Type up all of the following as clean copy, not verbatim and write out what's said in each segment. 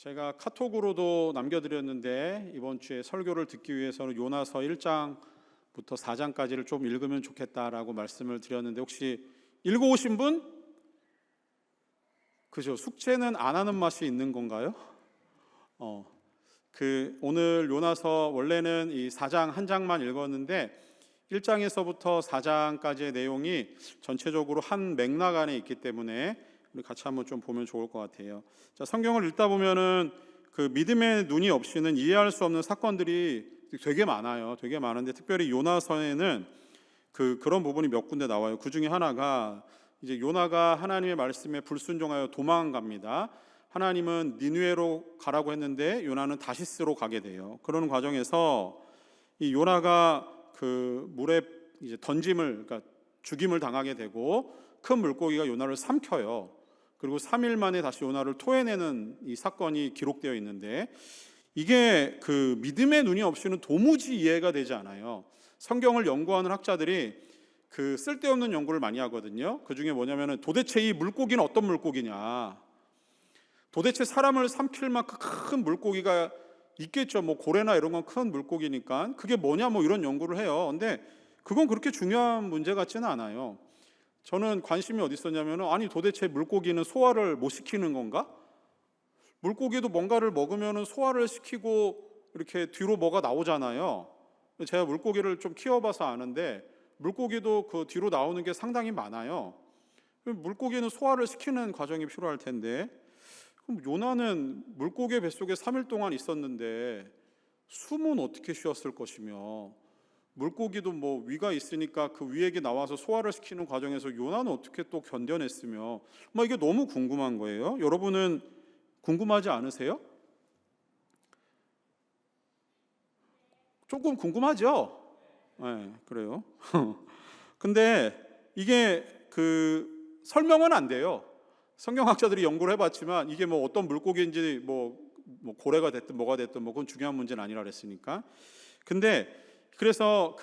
제가 카톡으로도 남겨드렸는데 이번 주에 설교를 듣기 위해서는 요나서 1장부터 4장까지를 좀 읽으면 좋겠다라고 말씀을 드렸는데 혹시 읽어오신 분? 그죠? 숙제는 안 하는 맛이 있는 건가요? 오늘 요나서 원래는 이 4장 한 장만 읽었는데 1장에서부터 4장까지의 내용이 전체적으로 한 맥락 안에 있기 때문에 우리 같이 한번 좀 보면 좋을 것 같아요. 자, 성경을 읽다 보면은 그 믿음의 눈이 없이는 이해할 수 없는 사건들이 되게 많아요. 되게 많은데 특별히 요나서에는 그런 부분이 몇 군데 나와요. 그 중에 하나가 이제 요나가 하나님의 말씀에 불순종하여 도망갑니다. 하나님은 니느웨로 가라고 했는데 요나는 다시스로 가게 돼요. 그런 과정에서 이 요나가 그 물에 이제 그러니까 죽임을 당하게 되고 큰 물고기가 요나를 삼켜요. 그리고 3일 만에 다시 요나를 토해내는 이 사건이 기록되어 있는데 이게 그 믿음의 눈이 없이는 도무지 이해가 되지 않아요. 성경을 연구하는 학자들이 그 쓸데없는 연구를 많이 하거든요. 그 중에 뭐냐면은 도대체 이 물고기는 어떤 물고기냐, 도대체 사람을 삼킬 만큼 큰 물고기가 있겠죠. 뭐 고래나 이런 건 큰 물고기니까 그게 뭐냐 뭐 이런 연구를 해요. 근데 그건 그렇게 중요한 문제 같지는 않아요. 저는 관심이 어디 있었냐면 아니 도대체 물고기는 소화를 못 시키는 건가? 물고기도 뭔가를 먹으면 소화를 시키고 이렇게 뒤로 뭐가 나오잖아요. 제가 물고기를 좀 키워봐서 아는데 물고기도 그 뒤로 나오는 게 상당히 많아요. 물고기는 소화를 시키는 과정이 필요할 텐데 그럼 요나는 물고기의 뱃속에 3일 동안 있었는데 숨은 어떻게 쉬었을 것이며 물고기도 뭐 위가 있으니까 그 위에게 나와서 소화를 시키는 과정에서 요나는 어떻게 또 견뎌냈으며 막 이게 너무 궁금한 거예요. 여러분은 궁금하지 않으세요? 조금 궁금하죠? 네, 그래요. 근데 이게 설명은 안 돼요. 성경학자들이 연구를 해봤지만 이게 뭐 어떤 물고기인지 뭐 고래가 됐든 뭐가 됐든 뭐 그건 중요한 문제는 아니라 그랬으니까. 근데 그래서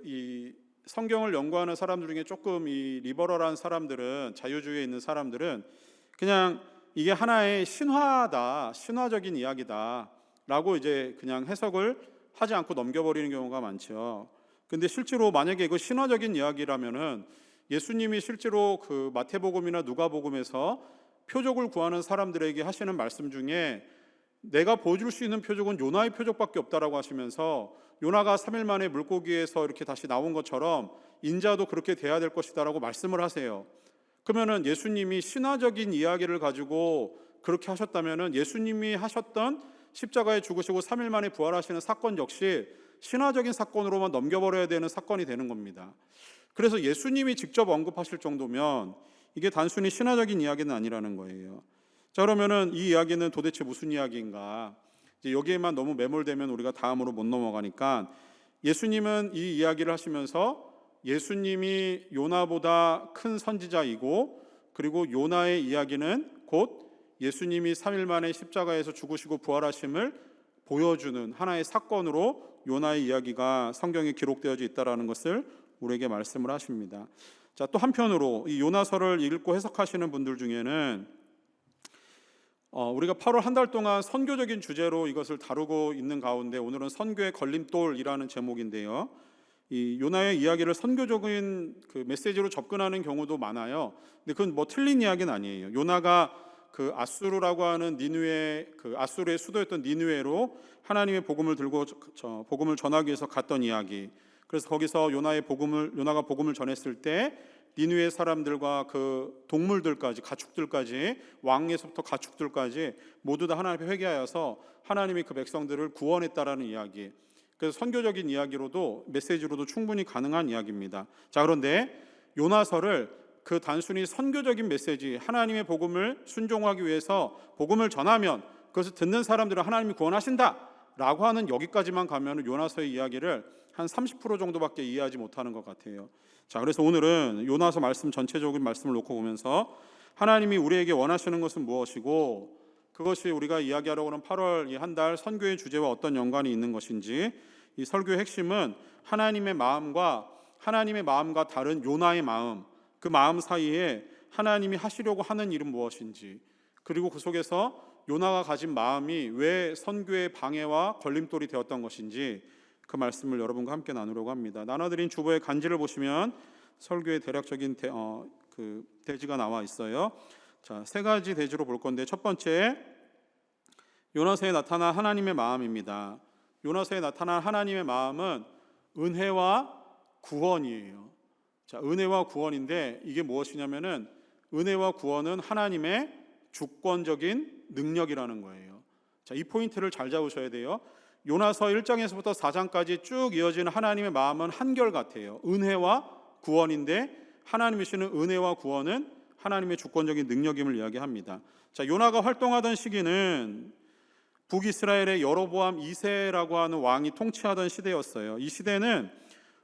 이 성경을 연구하는 사람들 중에 조금 이 리버럴한 사람들은, 자유주의에 있는 사람들은 그냥 이게 하나의 신화다, 신화적인 이야기다라고 이제 그냥 해석을 하지 않고 넘겨버리는 경우가 많죠. 근데 실제로 만약에 이거 신화적인 이야기라면은 예수님이 실제로 그 마태복음이나 누가복음에서 표적을 구하는 사람들에게 하시는 말씀 중에 내가 보여줄 수 있는 표적은 요나의 표적밖에 없다라고 하시면서 요나가 3일 만에 물고기에서 이렇게 다시 나온 것처럼 인자도 그렇게 돼야 될 것이다라고 말씀을 하세요. 그러면은 예수님이 신화적인 이야기를 가지고 그렇게 하셨다면은 예수님이 하셨던 십자가에 죽으시고 3일 만에 부활하시는 사건 역시 신화적인 사건으로만 넘겨버려야 되는 사건이 되는 겁니다. 그래서 예수님이 직접 언급하실 정도면 이게 단순히 신화적인 이야기는 아니라는 거예요. 자, 그러면은 이 이야기는 도대체 무슨 이야기인가? 이제 여기에만 너무 매몰되면 우리가 다음으로 못 넘어가니까 예수님은 이 이야기를 하시면서 예수님이 요나보다 큰 선지자이고 그리고 요나의 이야기는 곧 예수님이 3일 만에 십자가에서 죽으시고 부활하심을 보여주는 하나의 사건으로 요나의 이야기가 성경에 기록되어져 있다는 것을 우리에게 말씀을 하십니다. 자, 또 한편으로 이 요나서를 읽고 해석하시는 분들 중에는 우리가 8월 한 달 동안 선교적인 주제로 이것을 다루고 있는 가운데 오늘은 선교의 걸림돌이라는 제목인데요. 이 요나의 이야기를 선교적인 그 메시지로 접근하는 경우도 많아요. 근데 그건 뭐 틀린 이야기는 아니에요. 요나가 그 아수르라고 하는 니느웨, 그 아수르의 수도였던 니느웨로 하나님의 복음을 들고 복음을 전하기 위해서 갔던 이야기. 그래서 거기서 요나가 복음을 전했을 때 니느웨 사람들과 그 동물들까지, 가축들까지, 왕에서부터 가축들까지 모두 다 하나님 앞에 회개하여서 하나님이 그 백성들을 구원했다라는 이야기. 그래서 선교적인 이야기로도 메시지로도 충분히 가능한 이야기입니다. 자, 그런데 요나서를 그 단순히 선교적인 메시지, 하나님의 복음을 순종하기 위해서 복음을 전하면 그것을 듣는 사람들은 하나님이 구원하신다라고 하는 여기까지만 가면 요나서의 이야기를 한 30% 정도밖에 이해하지 못하는 것 같아요. 자, 그래서 오늘은 요나서 말씀 전체적인 말씀을 놓고 보면서 하나님이 우리에게 원하시는 것은 무엇이고 그것이 우리가 이야기하려고 하는 8월 이 한 달 선교의 주제와 어떤 연관이 있는 것인지, 이 설교의 핵심은 하나님의 마음과 다른 요나의 마음, 그 마음 사이에 하나님이 하시려고 하는 일은 무엇인지, 그리고 그 속에서 요나가 가진 마음이 왜 선교의 방해와 걸림돌이 되었던 것인지 그 말씀을 여러분과 함께 나누려고 합니다. 나눠드린 주보의 간지를 보시면 설교의 대략적인 대지가 나와 있어요. 자, 세 가지 대지로 볼 건데, 첫 번째, 요나서에 나타난 하나님의 마음입니다. 요나서에 나타난 하나님의 마음은 은혜와 구원이에요. 자, 은혜와 구원인데 이게 무엇이냐면은 은혜와 구원은 하나님의 주권적인 능력이라는 거예요. 자, 이 포인트를 잘 잡으셔야 돼요. 요나서 1장에서부터 4장까지 쭉 이어지는 하나님의 마음은 한결같아요. 은혜와 구원인데 하나님이시는 은혜와 구원은 하나님의 주권적인 능력임을 이야기합니다. 자, 요나가 활동하던 시기는 북이스라엘의 여로보암 2세라고 하는 왕이 통치하던 시대였어요. 이 시대는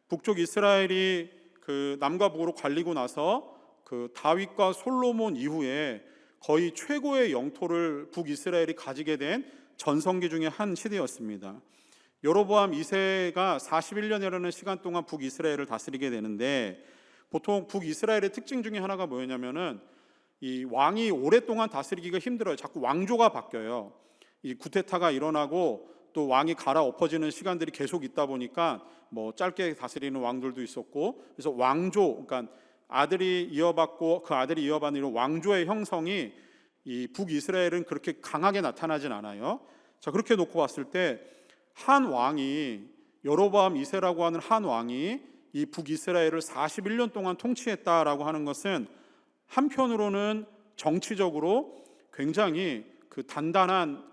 북쪽 이스라엘이 그 남과 북으로 갈리고 나서 그 다윗과 솔로몬 이후에 거의 최고의 영토를 북이스라엘이 가지게 된 전성기 중에 한 시대였습니다. 여로보암 2세가 41년이라는 시간 동안 북이스라엘을 다스리게 되는데, 보통 북이스라엘의 특징 중에 하나가 뭐였냐면은 이 왕이 오랫동안 다스리기가 힘들어요. 자꾸 왕조가 바뀌어요. 이 구테타가 일어나고 또 왕이 갈아엎어지는 시간들이 계속 있다 보니까 뭐 짧게 다스리는 왕들도 있었고, 그래서 왕조, 그러니까 아들이 이어받고 그 아들이 이어받는 이런 왕조의 형성이 이 북이스라엘은 그렇게 강하게 나타나진 않아요. 자, 그렇게 놓고 봤을 때 한 왕이, 여로보암 2세라고 하는 한 왕이 이 북이스라엘을 41년 동안 통치했다라고 하는 것은 한편으로는 정치적으로 굉장히 그 단단한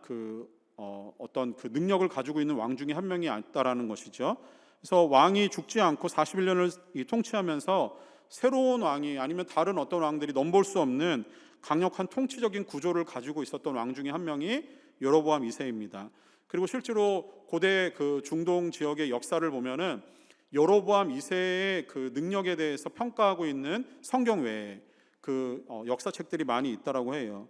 어떤 그 능력을 가지고 있는 왕 중에 한 명이 있다라는 것이죠. 그래서 왕이 죽지 않고 41년을 통치하면서 새로운 왕이, 아니면 다른 어떤 왕들이 넘볼 수 없는 강력한 통치적인 구조를 가지고 있었던 왕 중에 한 명이 여로보암 2세입니다. 그리고 실제로 고대 그 중동 지역의 역사를 보면은 여로보암 2세의 그 능력에 대해서 평가하고 있는 성경 외에 그 역사책들이 많이 있다라고 해요.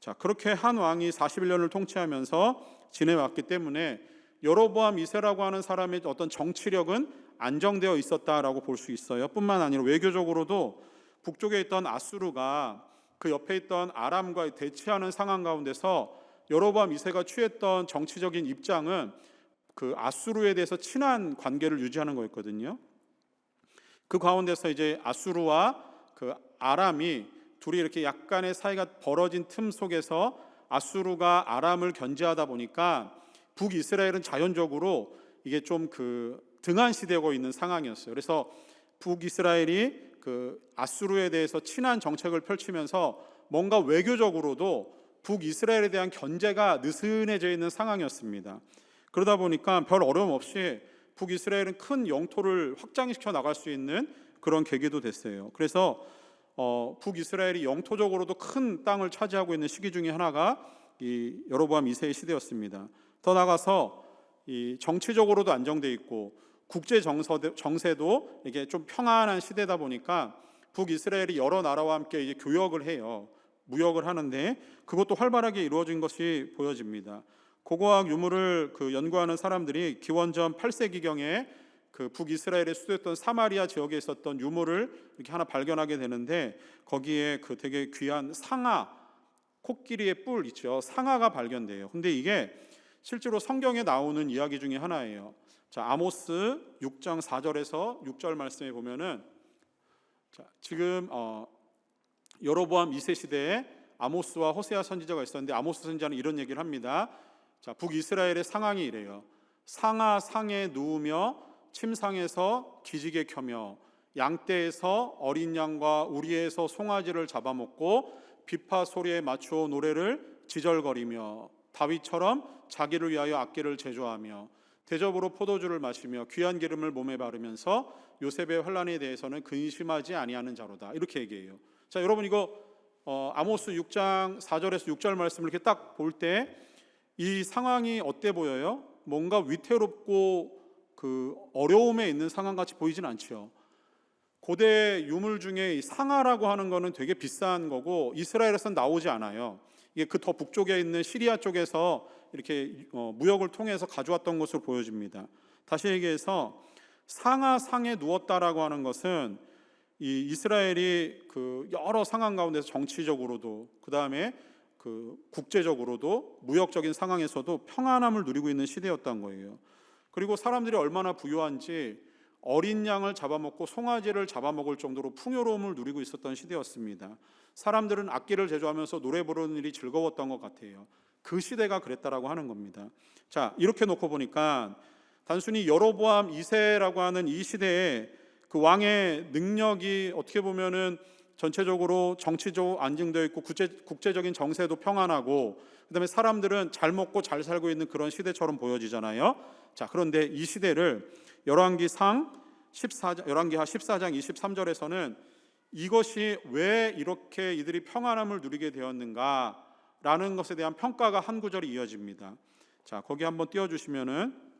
자, 그렇게 한 왕이 41년을 통치하면서 지내왔기 때문에 여로보암 2세라고 하는 사람의 어떤 정치력은 안정되어 있었다라고 볼 수 있어요. 뿐만 아니라 외교적으로도 북쪽에 있던 아수르가 그 옆에 있던 아람과 대치하는 상황 가운데서 여로보암 2세가 취했던 정치적인 입장은 그 아수르에 대해서 친한 관계를 유지하는 거였거든요. 그 가운데서 이제 아수르와 그 아람이 둘이 이렇게 약간의 사이가 벌어진 틈 속에서 아수르가 아람을 견제하다 보니까 북이스라엘은 자연적으로 이게 좀 그 등한시되고 있는 상황이었어요. 그래서 북이스라엘이 그 아수르에 대해서 친한 정책을 펼치면서 뭔가 외교적으로도 북이스라엘에 대한 견제가 느슨해져 있는 상황이었습니다. 그러다 보니까 별 어려움 없이 북이스라엘은 큰 영토를 확장시켜 나갈 수 있는 그런 계기도 됐어요. 그래서 북이스라엘이 영토적으로도 큰 땅을 차지하고 있는 시기 중에 하나가 이 여로보암 2세의 시대였습니다. 더 나아가서 이 정치적으로도 안정돼 있고 국제 정세도 이게 좀 평안한 시대다 보니까 북이스라엘이 여러 나라와 함께 이제 교역을 해요. 무역을 하는데 그것도 활발하게 이루어진 것이 보여집니다. 고고학 유물을 그 연구하는 사람들이 기원전 8세기경에 그 북이스라엘의 수도였던 사마리아 지역에 있었던 유물을 이렇게 하나 발견하게 되는데, 거기에 그 되게 귀한 상아, 코끼리의 뿔 있죠. 상아가 발견돼요. 근데 이게 실제로 성경에 나오는 이야기 중에 하나예요. 자, 아모스 6장 4절에서 6절 말씀에 보면은, 자, 지금 여로보암 2세 시대에 아모스와 호세아 선지자가 있었는데, 아모스 선지자는 이런 얘기를 합니다. 자, 북이스라엘의 상황이 이래요. 상아 상에 누우며 침상에서 기지개 켜며 양떼에서 어린 양과 우리에서 송아지를 잡아먹고 비파 소리에 맞추어 노래를 지절거리며 다윗처럼 자기를 위하여 악기를 제조하며 대접으로 포도주를 마시며 귀한 기름을 몸에 바르면서 요셉의 환난에 대해서는 근심하지 아니하는 자로다. 이렇게 얘기해요. 자, 여러분 이거 아모스 6장 4절에서 6절 말씀을 이렇게 딱 볼 때 이 상황이 어때 보여요? 뭔가 위태롭고 그 어려움에 있는 상황 같이 보이진 않죠. 고대 유물 중에 이 상아라고 하는 거는 되게 비싼 거고 이스라엘에서는 나오지 않아요. 이게 그 더 북쪽에 있는 시리아 쪽에서 이렇게 무역을 통해서 가져왔던 것으로 보여집니다. 다시 얘기해서 상아 상에 누웠다라고 하는 것은 이 이스라엘이 그 여러 상황 가운데서 정치적으로도, 그 다음에 국제적으로도 무역적인 상황에서도 평안함을 누리고 있는 시대였던 거예요. 그리고 사람들이 얼마나 부유한지 어린 양을 잡아먹고 송아지를 잡아먹을 정도로 풍요로움을 누리고 있었던 시대였습니다. 사람들은 악기를 제조하면서 노래 부르는 일이 즐거웠던 것 같아요. 그 시대가 그랬다라고 하는 겁니다. 자, 이렇게 놓고 보니까 단순히 여로보암 2세라고 하는 이 시대에 그 왕의 능력이 어떻게 보면은 전체적으로 정치적으로 안정되어 있고 국제적인 정세도 평안하고 그다음에 사람들은 잘 먹고 잘 살고 있는 그런 시대처럼 보여지잖아요. 자, 그런데 이 시대를 열왕기하 14장 23절에서는 이것이 왜 이렇게 이들이 평안함을 누리게 되었는가라는 것에 대한 평가가 한 구절이 이어집니다. 자, 거기 한번 띄워주시면은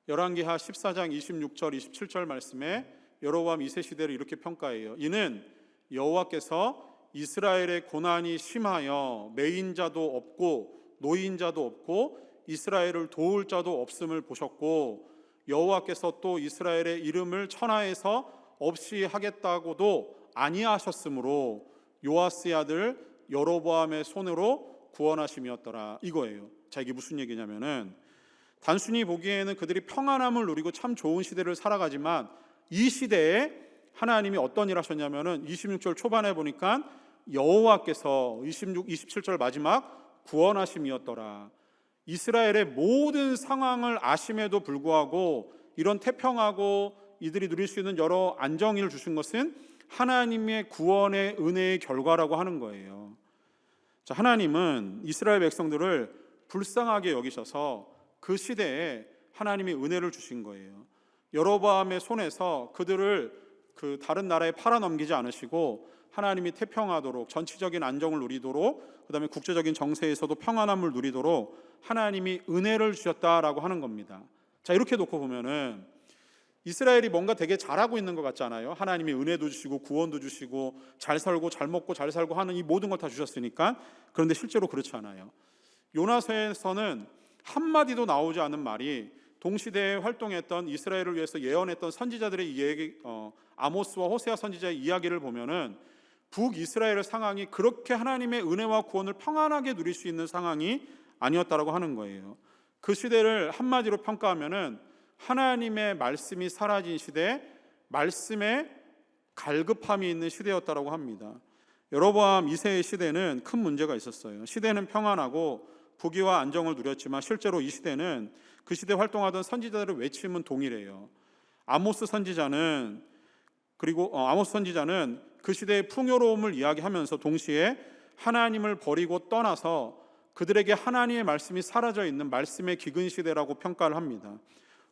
열왕기하 14장 26절 27절 말씀에 여로보암 2세 시대를 이렇게 평가해요. 이는 여호와께서 이스라엘의 고난이 심하여 매인자도 없고 노인자도 없고 이스라엘을 도울 자도 없음을 보셨고 여호와께서 또 이스라엘의 이름을 천하에서 없이 하겠다고도 아니하셨으므로 요아스의 아들 여로보암의 손으로 구원하심이었더라, 이거예요. 자, 이게 무슨 얘기냐면은 단순히 보기에는 그들이 평안함을 누리고 참 좋은 시대를 살아가지만 이 시대에 하나님이 어떤 일 하셨냐면은 26절 초반에 보니까 여호와께서 27절 마지막 구원하심이었더라. 이스라엘의 모든 상황을 아심에도 불구하고 이런 태평하고 이들이 누릴 수 있는 여러 안정을 주신 것은 하나님의 구원의 은혜의 결과라고 하는 거예요. 자, 하나님은 이스라엘 백성들을 불쌍하게 여기셔서 그 시대에 하나님이 은혜를 주신 거예요. 여로보암의 손에서 그들을 그 다른 나라에 팔아넘기지 않으시고 하나님이 태평하도록 전체적인 안정을 누리도록 그다음에 국제적인 정세에서도 평안함을 누리도록 하나님이 은혜를 주셨다라고 하는 겁니다. 자, 이렇게 놓고 보면은 이스라엘이 뭔가 되게 잘하고 있는 것 같잖아요. 하나님이 은혜도 주시고 구원도 주시고 잘 살고 잘 먹고 잘 살고 하는 이 모든 걸 다 주셨으니까. 그런데 실제로 그렇지 않아요. 요나서에서는 한마디도 나오지 않은 말이 동시대에 활동했던 이스라엘을 위해서 예언했던 선지자들의 얘기, 아모스와 호세아 선지자의 이야기를 보면은 북이스라엘의 상황이 그렇게 하나님의 은혜와 구원을 평안하게 누릴 수 있는 상황이 아니었다라고 하는 거예요. 그 시대를 한마디로 평가하면은 하나님의 말씀이 사라진 시대, 말씀에 갈급함이 있는 시대였다라고 합니다. 여로보암 2세의 시대는 큰 문제가 있었어요. 시대는 평안하고 부귀와 안정을 누렸지만 실제로 이 시대는 그 시대 활동하던 선지자들의 외침은 동일해요. 아모스 선지자는 그 시대의 풍요로움을 이야기하면서 동시에 하나님을 버리고 떠나서 그들에게 하나님의 말씀이 사라져 있는 말씀의 기근 시대라고 평가를 합니다.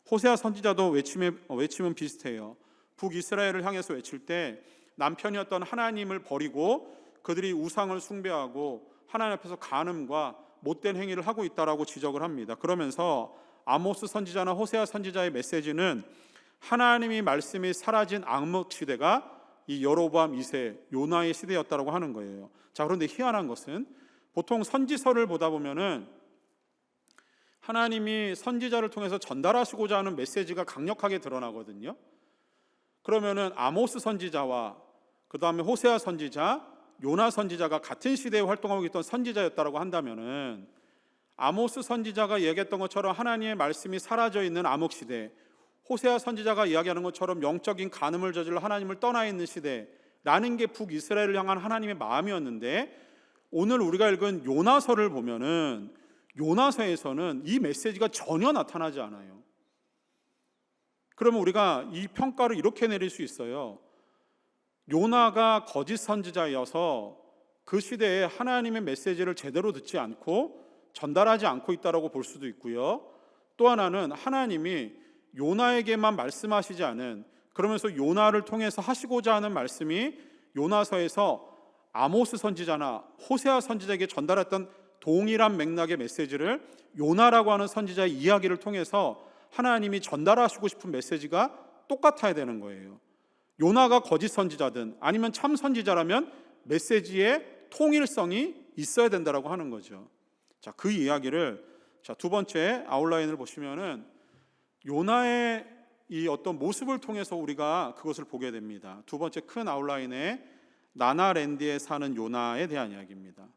호세아 선지자도 외침은 비슷해요. 북이스라엘을 향해서 외칠 때 남편이었던 하나님을 버리고 그들이 우상을 숭배하고 하나님 앞에서 간음과 못된 행위를 하고 있다라고 지적을 합니다. 그러면서 아모스 선지자나 호세아 선지자의 메시지는 하나님이 말씀이 사라진 암흑 시대가 이 여로보암 2세 요나의 시대였다라고 하는 거예요. 자, 그런데 희한한 것은 보통 선지서를 보다 보면은 하나님이 선지자를 통해서 전달하시고자 하는 메시지가 강력하게 드러나거든요. 그러면은 아모스 선지자와 그 다음에 호세아 선지자, 요나 선지자가 같은 시대에 활동하고 있던 선지자였다라고 한다면은 아모스 선지자가 얘기했던 것처럼 하나님의 말씀이 사라져 있는 암흑 시대, 호세아 선지자가 이야기하는 것처럼 영적인 간음을 저질러 하나님을 떠나 있는 시대라는 게 북이스라엘을 향한 하나님의 마음이었는데, 오늘 우리가 읽은 요나서를 보면은 요나서에서는 이 메시지가 전혀 나타나지 않아요. 그러면 우리가 이 평가를 이렇게 내릴 수 있어요. 요나가 거짓 선지자여서 그 시대에 하나님의 메시지를 제대로 듣지 않고 전달하지 않고 있다라고 볼 수도 있고요. 또 하나는 하나님이 요나에게만 말씀하시지 않은, 그러면서 요나를 통해서 하시고자 하는 말씀이 요나서에서 아모스 선지자나 호세아 선지자에게 전달했던 동일한 맥락의 메시지를 요나라고 하는 선지자의 이야기를 통해서 하나님이 전달하시고 싶은 메시지가 똑같아야 되는 거예요. 요나가 거짓 선지자든 아니면 참 선지자라면 메시지의 통일성이 있어야 된다라고 하는 거죠. 자, 그 이야기를 두 번째 아웃라인을 보시면은 요나의 이 어떤 모습을 통해서 우리가 그것을 보게 됩니다. 두 번째 큰 아웃라인에 나나랜드에 사는 요나에 대한 이야기입니다.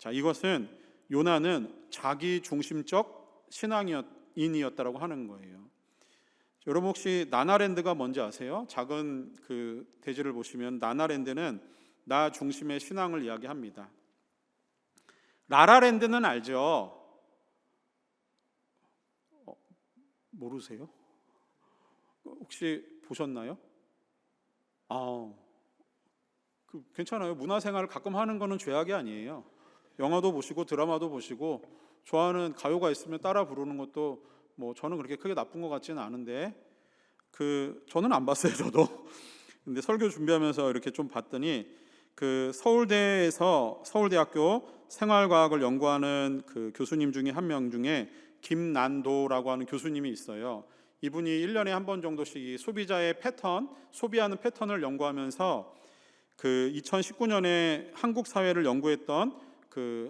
자, 이것은 요나는 자기 중심적 신앙인이었다라고 하는 거예요. 여러분 혹시 나나랜드가 뭔지 아세요? 작은 그 대지를 보시면 나나랜드는 나 중심의 신앙을 이야기합니다. 라라랜드는 알죠? 모르세요? 혹시 보셨나요? 괜찮아요. 문화생활을 가끔 하는 거는 죄악이 아니에요. 영화도 보시고 드라마도 보시고 좋아하는 가요가 있으면 따라 부르는 것도 뭐 저는 그렇게 크게 나쁜 것 같지는 않은데 저는 안 봤어요. 저도. 근데 설교 준비하면서 이렇게 좀 봤더니 서울대학교 생활과학을 연구하는 그 교수님 중에 한 명 중에 김난도라고 하는 교수님이 있어요. 이분이 1년에 한 번 정도씩 소비자의 소비하는 패턴을 연구하면서 2019년에 한국 사회를 연구했던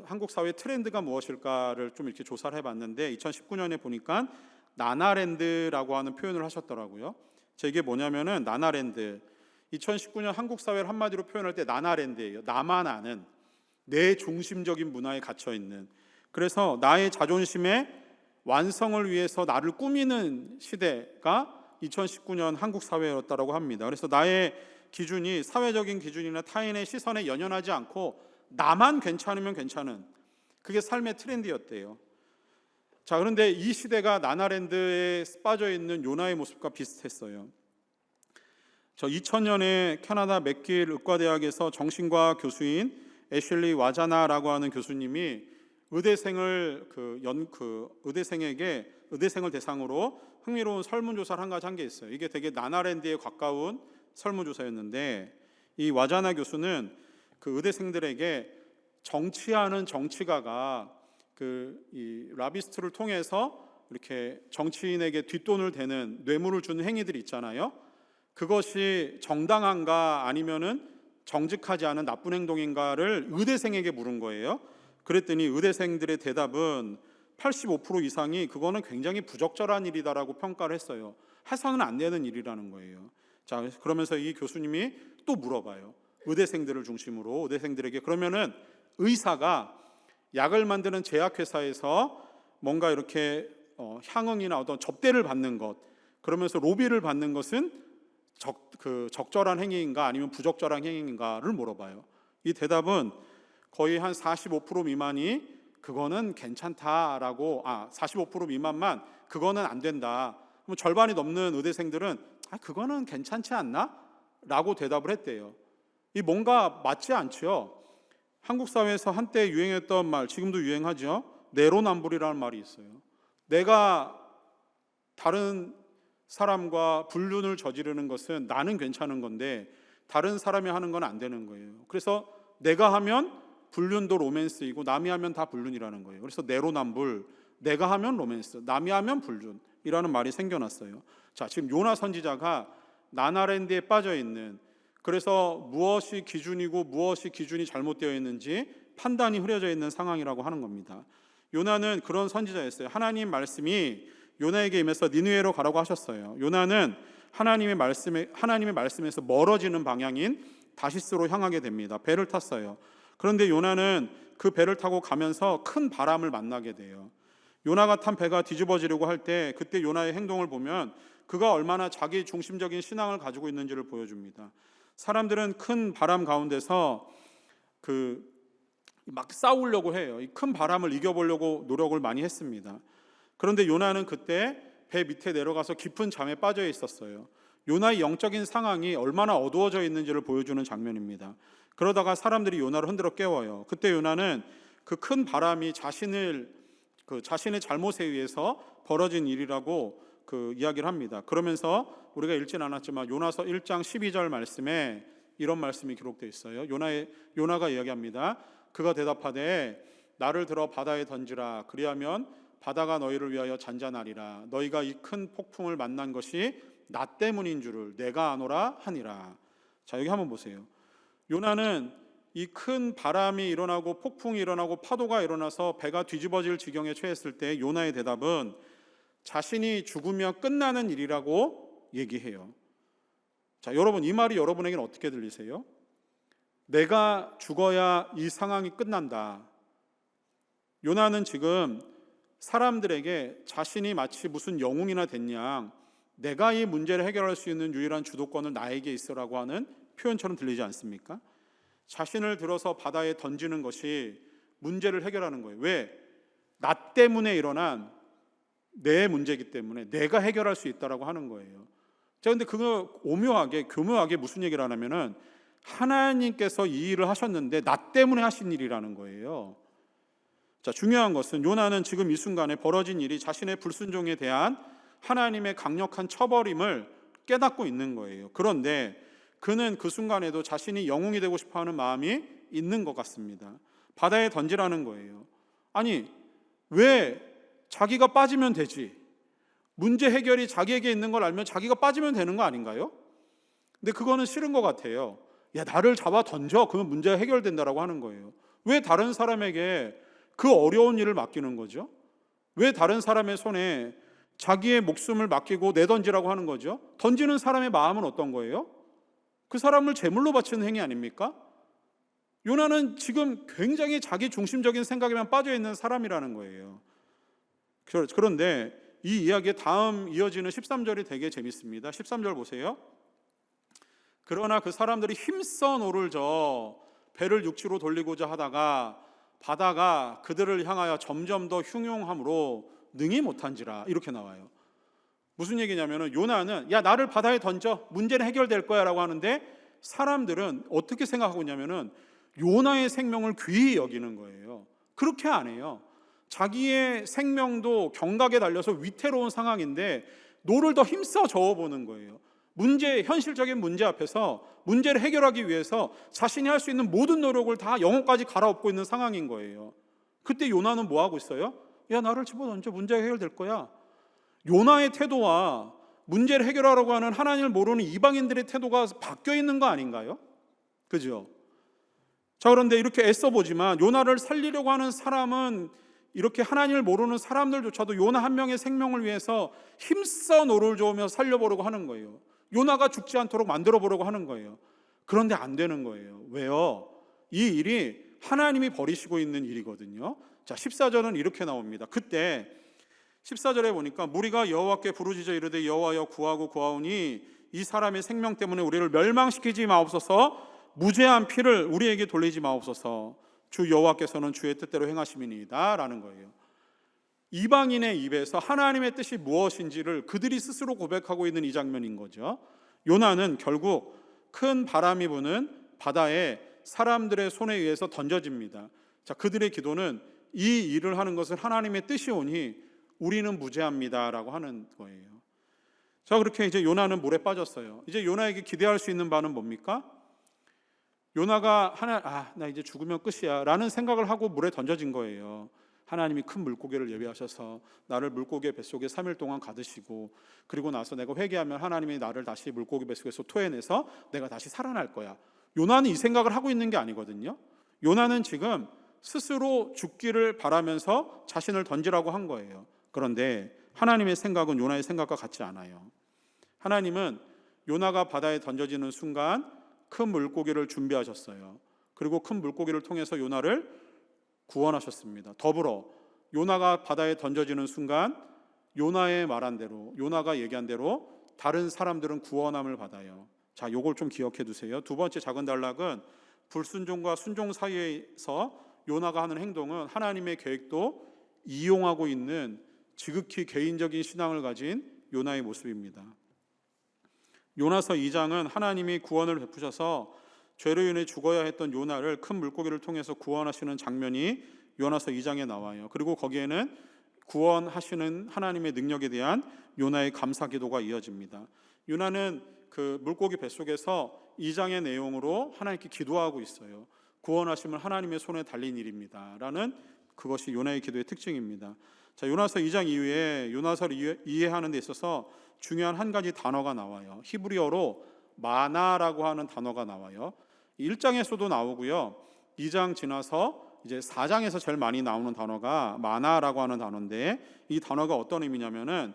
한국 사회 트렌드가 무엇일까를 좀 이렇게 조사를 해봤는데 2019년에 보니까 나나랜드라고 하는 표현을 하셨더라고요. 이게 뭐냐면은 나나랜드 2019년 한국 사회를 한마디로 표현할 때 나나랜드예요. 나만 아는 내 중심적인 문화에 갇혀 있는, 그래서 나의 자존심의 완성을 위해서 나를 꾸미는 시대가 2019년 한국 사회였다라고 합니다. 그래서 나의 기준이 사회적인 기준이나 타인의 시선에 연연하지 않고 나만 괜찮으면 괜찮은, 그게 삶의 트렌드였대요. 자, 그런데 이 시대가 나나랜드에 빠져 있는 요나의 모습과 비슷했어요. 2000년에 캐나다 맥길 의과대학에서 정신과학 교수인 애슐리 와자나라고 하는 교수님이 의대생을 의대생을 대상으로 흥미로운 설문조사를 한 가지 한 게 있어요. 이게 되게 나나랜드에 가까운 설문조사였는데, 이 와자나 교수는 의대생들에게 정치하는 정치가가 이 라비스트를 통해서 이렇게 정치인에게 뒷돈을 대는, 뇌물을 주는 행위들이 있잖아요. 그것이 정당한가 아니면은 정직하지 않은 나쁜 행동인가를 의대생에게 물은 거예요. 그랬더니 의대생들의 대답은 85% 이상이 그거는 굉장히 부적절한 일이다라고 평가를 했어요. 해서는 안 되는 일이라는 거예요. 자, 그러면서 이 교수님이 또 물어봐요. 의대생들을 중심으로 의대생들에게, 그러면은 의사가 약을 만드는 제약회사에서 뭔가 이렇게 향응이나 어떤 접대를 받는 것, 그러면서 로비를 받는 것은 적절한 행위인가 아니면 부적절한 행위인가를 물어봐요. 이 대답은 거의 한 45% 미만이 그거는 괜찮다라고, 45% 미만만 그거는 안 된다. 그럼 절반이 넘는 의대생들은 그거는 괜찮지 않나? 라고 대답을 했대요. 이 뭔가 맞지 않죠? 한국 사회에서 한때 유행했던 말, 지금도 유행하죠? 내로남불이라는 말이 있어요. 내가 다른 사람과 불륜을 저지르는 것은 나는 괜찮은 건데 다른 사람이 하는 건 안 되는 거예요. 그래서 내가 하면 불륜도 로맨스이고 남이 하면 다 불륜이라는 거예요. 그래서 내로남불, 내가 하면 로맨스, 남이 하면 불륜이라는 말이 생겨났어요. 자, 지금 요나 선지자가 나나랜드에 빠져 있는, 그래서 무엇이 기준이고 무엇이 기준이 잘못되어 있는지 판단이 흐려져 있는 상황이라고 하는 겁니다. 요나는 그런 선지자였어요. 하나님 말씀이 요나에게 임해서 니느웨로 가라고 하셨어요. 요나는 하나님의 말씀에서 멀어지는 방향인 다시스로 향하게 됩니다. 배를 탔어요. 그런데 요나는 그 배를 타고 가면서 큰 바람을 만나게 돼요. 요나가 탄 배가 뒤집어지려고 할 때 그때 요나의 행동을 보면 그가 얼마나 자기 중심적인 신앙을 가지고 있는지를 보여줍니다. 사람들은 큰 바람 가운데서 막 싸우려고 해요. 이 큰 바람을 이겨보려고 노력을 많이 했습니다. 그런데 요나는 그때 배 밑에 내려가서 깊은 잠에 빠져 있었어요. 요나의 영적인 상황이 얼마나 어두워져 있는지를 보여주는 장면입니다. 그러다가 사람들이 요나를 흔들어 깨워요. 그때 요나는 그 큰 바람이 자신의 잘못에 의해서 벌어진 일이라고 이야기를 합니다. 그러면서 우리가 읽진 않았지만 요나서 1장 12절 말씀에 이런 말씀이 기록되어 있어요. 요나가 이야기합니다. 그가 대답하되 나를 들어 바다에 던지라. 그리하면 바다가 너희를 위하여 잔잔하리라. 너희가 이 큰 폭풍을 만난 것이 나 때문인 줄을 내가 아노라 하니라. 자, 여기 한번 보세요. 요나는 이 큰 바람이 일어나고 폭풍이 일어나고 파도가 일어나서 배가 뒤집어질 지경에 처했을 때 요나의 대답은 자신이 죽으면 끝나는 일이라고 얘기해요. 자, 여러분, 이 말이 여러분에게는 어떻게 들리세요? 내가 죽어야 이 상황이 끝난다. 요나는 지금 사람들에게 자신이 마치 무슨 영웅이나 된 양, 내가 이 문제를 해결할 수 있는 유일한 주도권을 나에게 있으라고 하는 표현처럼 들리지 않습니까? 자신을 들어서 바다에 던지는 것이 문제를 해결하는 거예요. 왜? 나 때문에 일어난 내 문제이기 때문에 내가 해결할 수 있다라고 하는 거예요. 자, 근데 그거 오묘하게, 교묘하게 무슨 얘기를 하냐면은 하나님께서 이 일을 하셨는데 나 때문에 하신 일이라는 거예요. 자, 중요한 것은 요나는 지금 이 순간에 벌어진 일이 자신의 불순종에 대한 하나님의 강력한 처벌임을 깨닫고 있는 거예요. 그런데 그는 그 순간에도 자신이 영웅이 되고 싶어하는 마음이 있는 것 같습니다. 바다에 던지라는 거예요. 아니, 왜 자기가 빠지면 되지? 문제 해결이 자기에게 있는 걸 알면 자기가 빠지면 되는 거 아닌가요? 근데 그거는 싫은 것 같아요. 야, 나를 잡아 던져. 그러면 문제가 해결된다라고 하는 거예요. 왜 다른 사람에게 그 어려운 일을 맡기는 거죠? 왜 다른 사람의 손에 자기의 목숨을 맡기고 내던지라고 하는 거죠? 던지는 사람의 마음은 어떤 거예요? 그 사람을 제물로 바치는 행위 아닙니까? 요나는 지금 굉장히 자기 중심적인 생각에만 빠져 있는 사람이라는 거예요. 그런데 이 이야기의 다음 이어지는 13절이 되게 재밌습니다. 13절 보세요. 그러나 그 사람들이 힘써 노를 저 배를 육지로 돌리고자 하다가 바다가 그들을 향하여 점점 더 흉용함으로 능히 못한지라, 이렇게 나와요. 무슨 얘기냐면은 요나는 야, 나를 바다에 던져, 문제는 해결될 거야 라고 하는데 사람들은 어떻게 생각하고 있냐면은 요나의 생명을 귀히 여기는 거예요. 그렇게 안 해요. 자기의 생명도 경각에 달려서 위태로운 상황인데 노를 더 힘써 저어보는 거예요. 현실적인 문제 앞에서 문제를 해결하기 위해서 자신이 할 수 있는 모든 노력을 다 영혼까지 갈아엎고 있는 상황인 거예요. 그때 요나는 뭐 하고 있어요? 야, 나를 집어던져, 문제가 해결될 거야. 요나의 태도와 문제를 해결하려고 하는 하나님을 모르는 이방인들의 태도가 바뀌어 있는 거 아닌가요? 그죠? 자, 그런데 이렇게 애써보지만 요나를 살리려고 하는 사람은, 이렇게 하나님을 모르는 사람들조차도 요나 한 명의 생명을 위해서 힘써 노를 저으며 살려보려고 하는 거예요. 요나가 죽지 않도록 만들어 보려고 하는 거예요. 그런데 안 되는 거예요. 왜요? 이 일이 하나님이 버리시고 있는 일이거든요. 자, 14절은 이렇게 나옵니다. 그때 14절에 보니까 무리가 여호와께 부르짖어 이르되 여호와여 구하고 구하오니 이 사람의 생명 때문에 우리를 멸망시키지 마옵소서, 무죄한 피를 우리에게 돌리지 마옵소서, 주 여호와께서는 주의 뜻대로 행하심이니이다 라는 거예요. 이방인의 입에서 하나님의 뜻이 무엇인지를 그들이 스스로 고백하고 있는 이 장면인 거죠. 요나는 결국 큰 바람이 부는 바다에 사람들의 손에 의해서 던져집니다. 자, 그들의 기도는 이 일을 하는 것은 하나님의 뜻이오니 우리는 무죄합니다 라고 하는 거예요. 자, 그렇게 이제 요나는 물에 빠졌어요. 이제 요나에게 기대할 수 있는 바는 뭡니까? 요나가 나 이제 죽으면 끝이야 라는 생각을 하고 물에 던져진 거예요. 하나님이 큰 물고기를 예비하셔서 나를 물고기의 뱃속에 3일 동안 가두시고, 그리고 나서 내가 회개하면 하나님이 나를 다시 물고기 뱃속에서 토해내서 내가 다시 살아날 거야. 요나는 이 생각을 하고 있는 게 아니거든요. 요나는 지금 스스로 죽기를 바라면서 자신을 던지라고 한 거예요. 그런데 하나님의 생각은 요나의 생각과 같지 않아요. 하나님은 요나가 바다에 던져지는 순간 큰 물고기를 준비하셨어요. 그리고 큰 물고기를 통해서 요나를 구원하셨습니다. 더불어 요나가 바다에 던져지는 순간 요나의 말한 대로, 요나가 얘기한 대로 다른 사람들은 구원함을 받아요. 자, 요걸 좀 기억해 두세요. 두 번째 작은 단락은 불순종과 순종 사이에서 요나가 하는 행동은 하나님의 계획도 이용하고 있는 지극히 개인적인 신앙을 가진 요나의 모습입니다. 요나서 2장은 하나님이 구원을 베푸셔서 죄로 인해 죽어야 했던 요나를 큰 물고기를 통해서 구원하시는 장면이 요나서 2장에 나와요. 그리고 거기에는 구원하시는 하나님의 능력에 대한 요나의 감사 기도가 이어집니다. 요나는 그 물고기 뱃속에서 2장의 내용으로 하나님께 기도하고 있어요. 구원하심은 하나님의 손에 달린 일입니다 라는, 그것이 요나의 기도의 특징입니다. 자, 요나서 2장 이후에 요나서를 이해하는 데 있어서 중요한 한 가지 단어가 나와요. 히브리어로 마나라고 하는 단어가 나와요. 1장에서도 나오고요. 2장 지나서 이제 4장에서 제일 많이 나오는 단어가 마나라고 하는 단어인데, 이 단어가 어떤 의미냐면은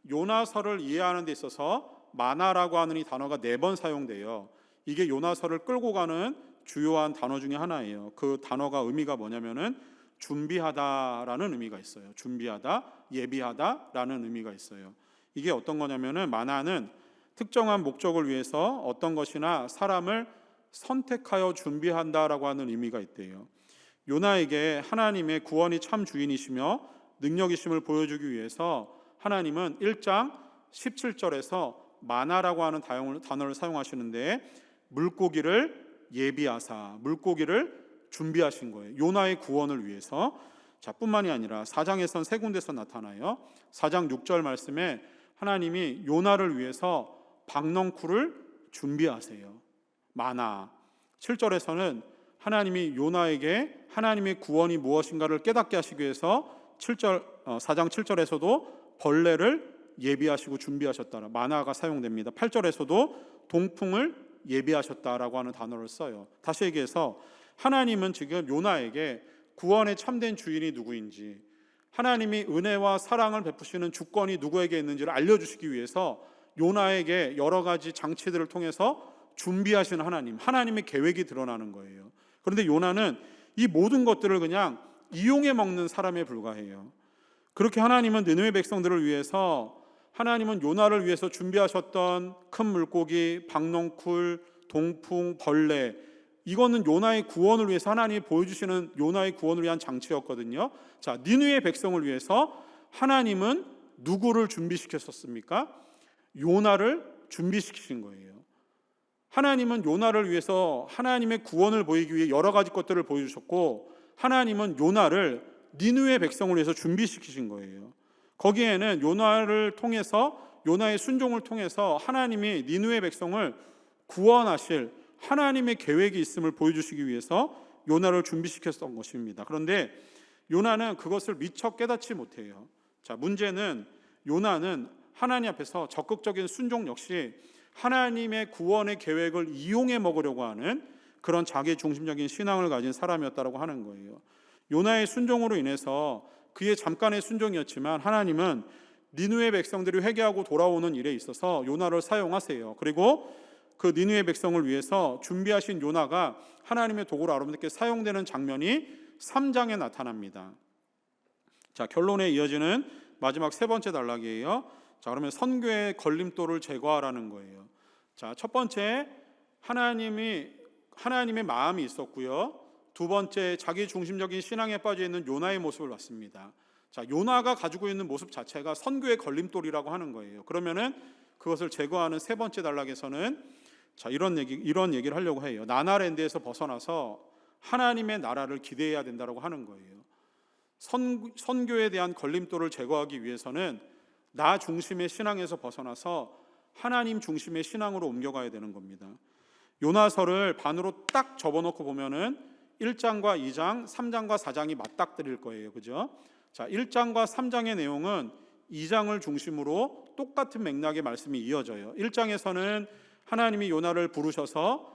요나서를 이해하는 데 있어서 마나라고 하는 이 단어가 4번 사용돼요. 이게 요나서를 끌고 가는 주요한 단어 중에 하나예요. 그 단어가 의미가 뭐냐면은 준비하다라는 의미가 있어요. 준비하다, 예비하다라는 의미가 있어요. 이게 어떤 거냐면은 마나는 특정한 목적을 위해서 어떤 것이나 사람을 선택하여 준비한다라고 하는 의미가 있대요. 요나에게 하나님의 구원이 참 주인이시며 능력이심을 보여주기 위해서 하나님은 1장 17절에서 마나라고 하는 단어를 사용하시는데 물고기를 예비하사, 물고기를 준비하신 거예요. 요나의 구원을 위해서. 자, 뿐만이 아니라 4장에선 세 군데서 나타나요. 4장 6절 말씀에 하나님이 요나를 위해서 박넝쿨을 준비하세요. 마나. 7절에서는 하나님이 요나에게 하나님의 구원이 무엇인가를 깨닫게 하시기 위해서 4장 7절에서도 벌레를 예비하시고 준비하셨다. 마나가 사용됩니다. 8절에서도 동풍을 예비하셨다라고 하는 단어를 써요. 다시 얘기해서 하나님은 지금 요나에게 구원의 참된 주인이 누구인지, 하나님이 은혜와 사랑을 베푸시는 주권이 누구에게 있는지를 알려주시기 위해서 요나에게 여러 가지 장치들을 통해서 준비하신 하나님의 계획이 드러나는 거예요. 그런데 요나는 이 모든 것들을 그냥 이용해 먹는 사람에 불과해요. 그렇게 하나님은 느느웨 백성들을 위해서, 하나님은 요나를 위해서 준비하셨던 큰 물고기, 박넝쿨, 동풍, 벌레, 이거는 요나의 구원을 위해서 하나님이 보여주시는 요나의 구원을 위한 장치였거든요. 자, 니느웨 백성을 위해서 하나님은 누구를 준비시켰었습니까? 요나를 준비시키신 거예요. 하나님은 요나를 위해서 하나님의 구원을 보이기 위해 여러 가지 것들을 보여주셨고, 하나님은 요나를 니느웨 백성을 위해서 준비시키신 거예요. 거기에는 요나를 통해서, 요나의 순종을 통해서 하나님이 니느웨 백성을 구원하실 하나님의 계획이 있음을 보여주시기 위해서 요나를 준비시켰던 것입니다. 그런데 요나는 그것을 미처 깨닫지 못해요. 자, 문제는 요나는 하나님 앞에서 적극적인 순종 역시 하나님의 구원의 계획을 이용해 먹으려고 하는 그런 자기 중심적인 신앙을 가진 사람이었다고 하는 거예요. 요나의 순종으로 인해서, 그의 잠깐의 순종이었지만 하나님은 니느웨 백성들이 회개하고 돌아오는 일에 있어서 요나를 사용하세요. 그리고 그 니느웨 백성을 위해서 준비하신 요나가 하나님의 도구로 아름답게 사용되는 장면이 3장에 나타납니다. 자, 결론에 이어지는 마지막 세 번째 단락이에요. 자, 그러면 선교의 걸림돌을 제거하라는 거예요. 자, 첫 번째, 하나님의 마음이 있었고요. 두 번째, 자기 중심적인 신앙에 빠져 있는 요나의 모습을 봤습니다. 자, 요나가 가지고 있는 모습 자체가 선교의 걸림돌이라고 하는 거예요. 그러면은 그것을 제거하는 세 번째 단락에서는 자, 이런 얘기를 하려고 해요. 나나랜드에서 벗어나서 하나님의 나라를 기대해야 된다고 하는 거예요. 선교에 대한 걸림돌을 제거하기 위해서는 나 중심의 신앙에서 벗어나서 하나님 중심의 신앙으로 옮겨가야 되는 겁니다. 요나서를 반으로 딱 접어놓고 보면은 1장과 2장, 3장과 4장이 맞닥뜨릴 거예요. 그죠? 자, 1장과 3장의 내용은 2장을 중심으로 똑같은 맥락의 말씀이 이어져요. 1장에서는 하나님이 요나를 부르셔서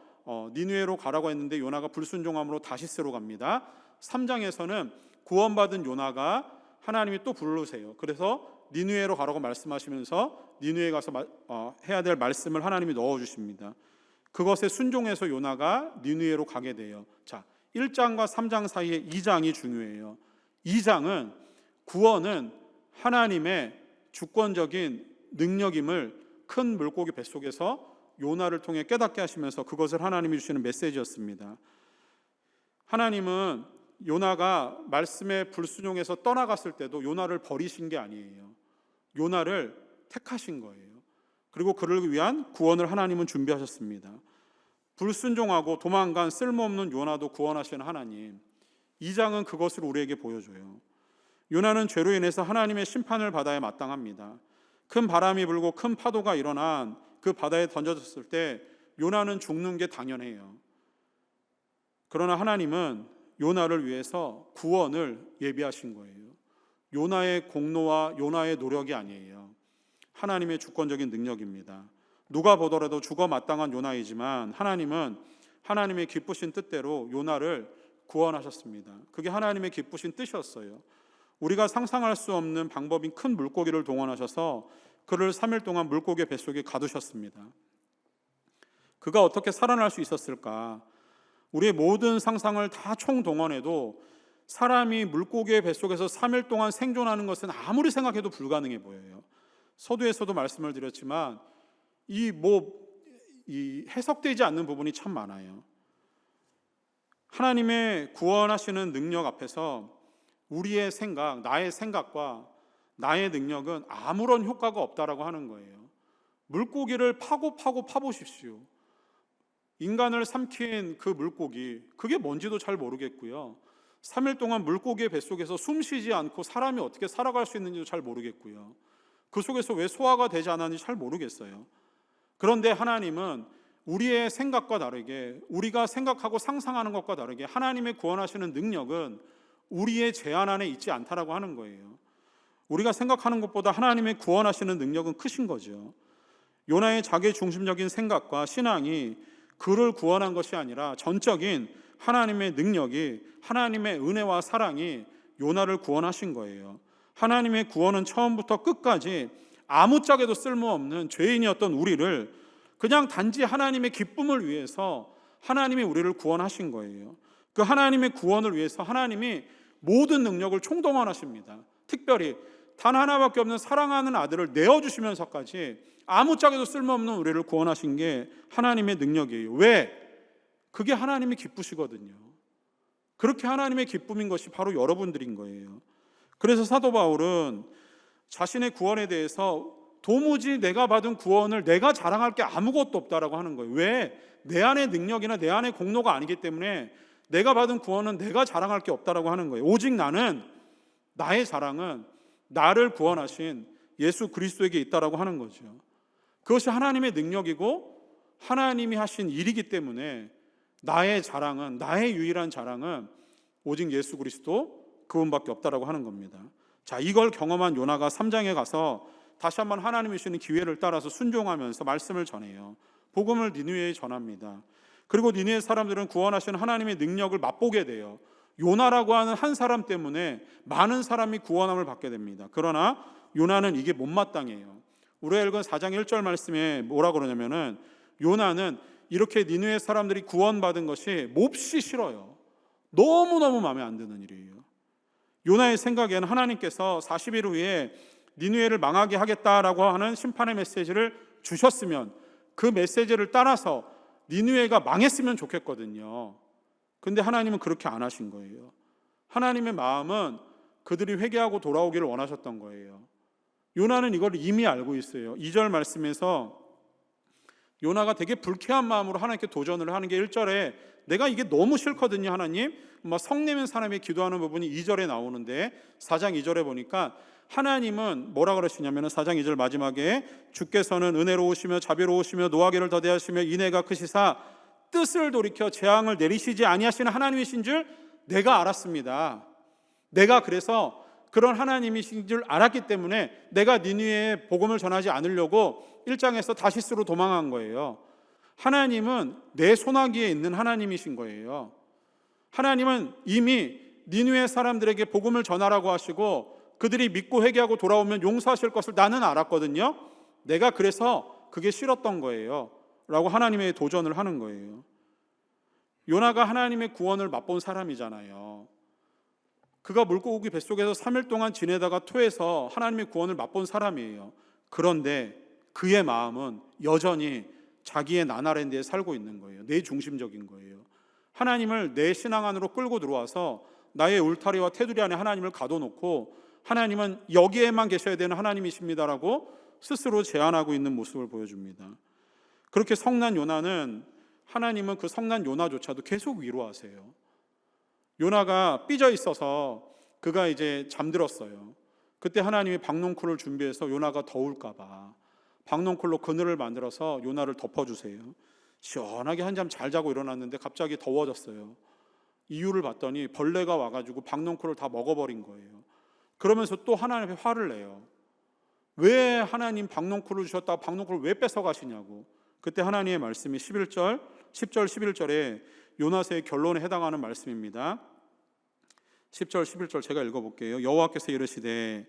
니느웨로 가라고 했는데 요나가 불순종함으로 다시스로 갑니다. 3장에서는 구원받은 요나가 하나님이 또 부르세요. 그래서 니느웨로 가라고 말씀하시면서 니느웨에 가서 해야 될 말씀을 하나님이 넣어주십니다. 그것에 순종해서 요나가 니느웨로 가게 돼요. 자, 1장과 3장 사이에 2장이 중요해요. 2장은 구원은 하나님의 주권적인 능력임을 큰 물고기 뱃속에서 요나를 통해 깨닫게 하시면서 그것을 하나님이 주시는 메시지였습니다. 하나님은 요나가 말씀에 불순종해서 떠나갔을 때도 요나를 버리신 게 아니에요. 요나를 택하신 거예요. 그리고 그를 위한 구원을 하나님은 준비하셨습니다. 불순종하고 도망간 쓸모없는 요나도 구원하시는 하나님, 2장은 그것을 우리에게 보여줘요. 요나는 죄로 인해서 하나님의 심판을 받아야 마땅합니다. 큰 바람이 불고 큰 파도가 일어난 그 바다에 던져졌을 때 요나는 죽는 게 당연해요. 그러나 하나님은 요나를 위해서 구원을 예비하신 거예요. 요나의 공로와 요나의 노력이 아니에요. 하나님의 주권적인 능력입니다. 누가 보더라도 죽어 마땅한 요나이지만 하나님은 하나님의 기쁘신 뜻대로 요나를 구원하셨습니다. 그게 하나님의 기쁘신 뜻이었어요. 우리가 상상할 수 없는 방법인 큰 물고기를 동원하셔서 그를 3일 동안 물고기 뱃속에 가두셨습니다. 그가 어떻게 살아날 수 있었을까? 우리의 모든 상상을 다 총동원해도 사람이 물고기의 뱃속에서 3일 동안 생존하는 것은 아무리 생각해도 불가능해 보여요. 서두에서도 말씀을 드렸지만 이 해석되지 않는 부분이 참 많아요. 하나님의 구원하시는 능력 앞에서 우리의 생각, 나의 생각과 나의 능력은 아무런 효과가 없다라고 하는 거예요. 물고기를 파보십시오. 인간을 삼킨 그 물고기, 그게 뭔지도 잘 모르겠고요. 3일 동안 물고기의 뱃속에서 숨 쉬지 않고 사람이 어떻게 살아갈 수 있는지도 잘 모르겠고요. 그 속에서 왜 소화가 되지 않았는지 잘 모르겠어요. 그런데 하나님은 우리의 생각과 다르게, 우리가 생각하고 상상하는 것과 다르게 하나님의 구원하시는 능력은 우리의 제한 안에 있지 않다라고 하는 거예요. 우리가 생각하는 것보다 하나님의 구원하시는 능력은 크신 거죠. 요나의 자기 중심적인 생각과 신앙이 그를 구원한 것이 아니라 전적인 하나님의 능력이, 하나님의 은혜와 사랑이 요나를 구원하신 거예요. 하나님의 구원은 처음부터 끝까지 아무짝에도 쓸모없는 죄인이었던 우리를 그냥 단지 하나님의 기쁨을 위해서 하나님이 우리를 구원하신 거예요. 그 하나님의 구원을 위해서 하나님이 모든 능력을 총동원하십니다. 특별히 단 하나밖에 없는 사랑하는 아들을 내어주시면서까지 아무짝에도 쓸모없는 우리를 구원하신 게 하나님의 능력이에요. 왜? 그게 하나님이 기쁘시거든요. 그렇게 하나님의 기쁨인 것이 바로 여러분들인 거예요. 그래서 사도 바울은 자신의 구원에 대해서 도무지 내가 받은 구원을 내가 자랑할 게 아무것도 없다라고 하는 거예요. 왜? 내 안의 능력이나 내 안의 공로가 아니기 때문에 내가 받은 구원은 내가 자랑할 게 없다라고 하는 거예요. 오직 나의 자랑은 나를 구원하신 예수 그리스도에게 있다라고 하는 거죠. 그것이 하나님의 능력이고 하나님이 하신 일이기 때문에 나의 자랑은, 나의 유일한 자랑은 오직 예수 그리스도 그분밖에 없다라고 하는 겁니다. 자, 이걸 경험한 요나가 3장에 가서 다시 한번 하나님이 주시는 기회를 따라서 순종하면서 말씀을 전해요. 복음을 니느웨에 전합니다. 그리고 니느웨 사람들은 구원하시는 하나님의 능력을 맛보게 돼요. 요나라고 하는 한 사람 때문에 많은 사람이 구원함을 받게 됩니다. 그러나 요나는 이게 못마땅해요. 우리가 읽은 4장 1절 말씀에 뭐라 그러냐면은 요나는 이렇게 니느웨 사람들이 구원받은 것이 몹시 싫어요. 너무너무 마음에 안 드는 일이에요. 요나의 생각에는 하나님께서 40일 후에 니느웨를 망하게 하겠다라고 하는 심판의 메시지를 주셨으면 그 메시지를 따라서 니느웨가 망했으면 좋겠거든요. 근데 하나님은 그렇게 안 하신 거예요. 하나님의 마음은 그들이 회개하고 돌아오기를 원하셨던 거예요. 요나는 이걸 이미 알고 있어요. 2절 말씀에서 요나가 되게 불쾌한 마음으로 하나님께 도전을 하는 게 1절에 내가 이게 너무 싫거든요 하나님. 성내면 사람이 기도하는 부분이 2절에 나오는데 4장 2절에 보니까 하나님은 뭐라 그러시냐면 4장 2절 마지막에 주께서는 은혜로우시며 자비로우시며 노하기를 더디하시며 인애가 크시사 뜻을 돌이켜 재앙을 내리시지 아니하시는 하나님이신 줄 내가 알았습니다. 내가 그래서 그런 하나님이신 줄 알았기 때문에 내가 니느웨에 복음을 전하지 않으려고 1장에서 다시스로 도망한 거예요. 하나님은 내 손아귀에 있는 하나님이신 거예요. 하나님은 이미 니느웨 사람들에게 복음을 전하라고 하시고 그들이 믿고 회개하고 돌아오면 용서하실 것을 나는 알았거든요. 내가 그래서 그게 싫었던 거예요 라고 하나님의 도전을 하는 거예요. 요나가 하나님의 구원을 맛본 사람이잖아요. 그가 물고기 뱃속에서 3일 동안 지내다가 토해서 하나님의 구원을 맛본 사람이에요. 그런데 그의 마음은 여전히 자기의 나나랜드에 살고 있는 거예요. 내 중심적인 거예요. 하나님을 내 신앙 안으로 끌고 들어와서 나의 울타리와 테두리 안에 하나님을 가둬놓고 하나님은 여기에만 계셔야 되는 하나님이십니다라고 스스로 제안하고 있는 모습을 보여줍니다. 그렇게 성난 요나는 하나님은 그 성난 요나조차도 계속 위로하세요. 요나가 삐져 있어서 그가 이제 잠들었어요. 그때 하나님이 박농쿨을 준비해서 요나가 더울까 봐 박농쿨로 그늘을 만들어서 요나를 덮어주세요. 시원하게 한잠 잘 자고 일어났는데 갑자기 더워졌어요. 이유를 봤더니 벌레가 와가지고 박농쿨을 다 먹어버린 거예요. 그러면서 또 하나님 앞에 화를 내요. 왜 하나님 박농쿨을 주셨다 박농쿨을 왜 뺏어가시냐고. 그때 하나님의 말씀이 10절 11절에 요나서의 결론에 해당하는 말씀입니다. 10절 11절 제가 읽어볼게요. 여호와께서 이르시되